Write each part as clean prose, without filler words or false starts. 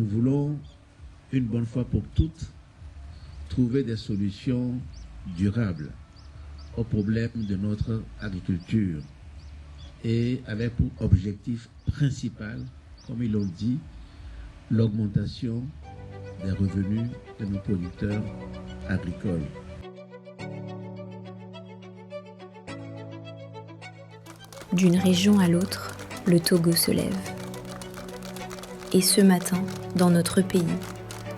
Nous voulons, une bonne fois pour toutes, trouver des solutions durables aux problèmes de notre agriculture et avec pour objectif principal, comme ils l'ont dit, l'augmentation des revenus de nos producteurs agricoles. D'une région à l'autre, le Togo se lève. Et ce matin, dans notre pays,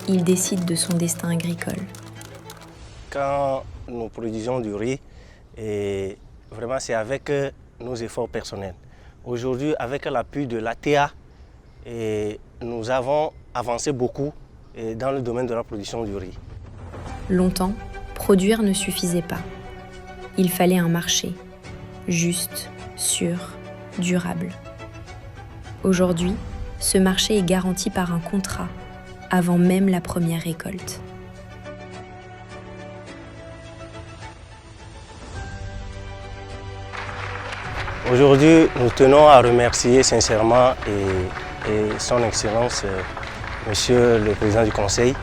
il décide de son destin agricole. Quand nous produisons du riz, et vraiment c'est avec nos efforts personnels. Aujourd'hui, avec l'appui de l'ATA, nous avons avancé beaucoup dans le domaine de la production du riz. Longtemps, produire ne suffisait pas. Il fallait un marché, juste, sûr, durable. Aujourd'hui, ce marché est garanti par un contrat, avant même la première récolte. Aujourd'hui, nous tenons à remercier sincèrement son Excellence, Monsieur le Président du Conseil,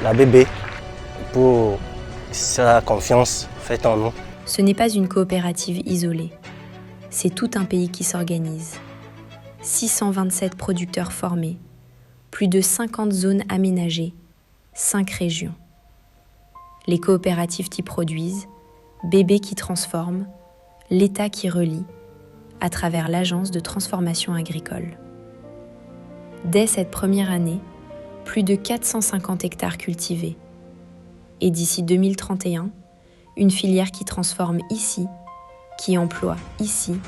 la BB, pour sa confiance faite en nous. Ce n'est pas une coopérative isolée, c'est tout un pays qui s'organise. 627 producteurs formés, plus de 50 zones aménagées, 5 régions. Les coopératives qui produisent, BB qui transforme, l'État qui relie, à travers l'Agence de transformation agricole. Dès cette première année, plus de 450 hectares cultivés. Et d'ici 2031, une filière qui transforme ici, qui emploie ici,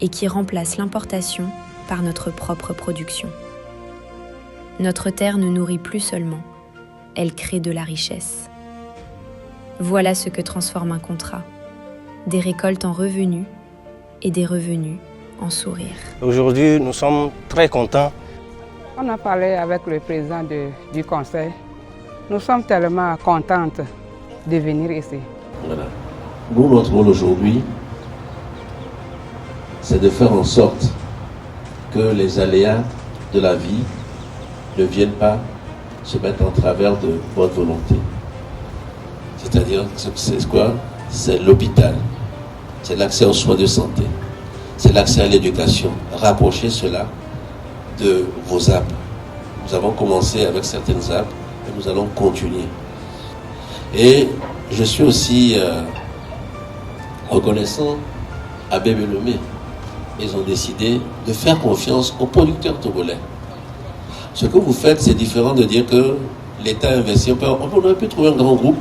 et qui remplace l'importation par notre propre production. Notre terre ne nourrit plus seulement, elle crée de la richesse. Voilà ce que transforme un contrat. Des récoltes en revenus et des revenus en sourires. Aujourd'hui, nous sommes très contents. On a parlé avec le président du conseil. Nous sommes tellement contentes de venir ici. Voilà. Nous, notre rôle aujourd'hui, c'est de faire en sorte que les aléas de la vie ne viennent pas se mettre en travers de votre volonté. C'est-à-dire, c'est quoi? C'est l'hôpital, c'est l'accès aux soins de santé, c'est l'accès à l'éducation. Rapprochez cela de vos apps. Nous avons commencé avec certaines apps et nous allons continuer. Et je suis aussi reconnaissant à Bébé Lomé. Ils ont décidé de faire confiance aux producteurs togolais. Ce que vous faites, c'est différent de dire que l'État investit. On aurait pu trouver un grand groupe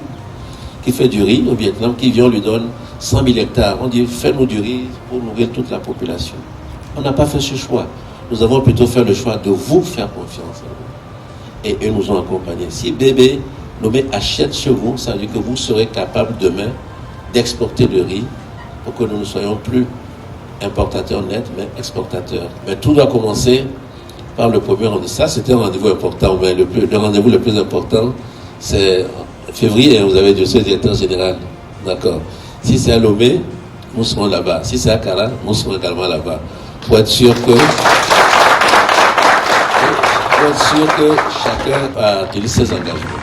qui fait du riz au Vietnam, qui vient, on lui donne 100 000 hectares. On dit, fais-nous du riz pour nourrir toute la population. On n'a pas fait ce choix. Nous avons plutôt fait le choix de vous faire confiance. Et eux nous ont accompagnés. Si Bébé Lomé achète chez vous, ça veut dire que vous serez capable demain d'exporter le riz pour que nous ne soyons plus importateurs nets, mais exportateurs. Mais tout doit commencer par le premier rendez-vous. Ça, c'était un rendez-vous important, mais le rendez-vous le plus important, c'est février, vous avez dit, c'est le directeur général. D'accord. Si c'est à Lomé, nous serons là-bas. Si c'est à Kara, nous serons également là-bas. Pour être sûr que chacun a tenu ses engagements.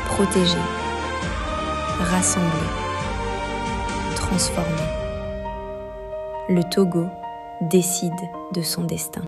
Protéger, rassembler, transformer. Le Togo décide de son destin.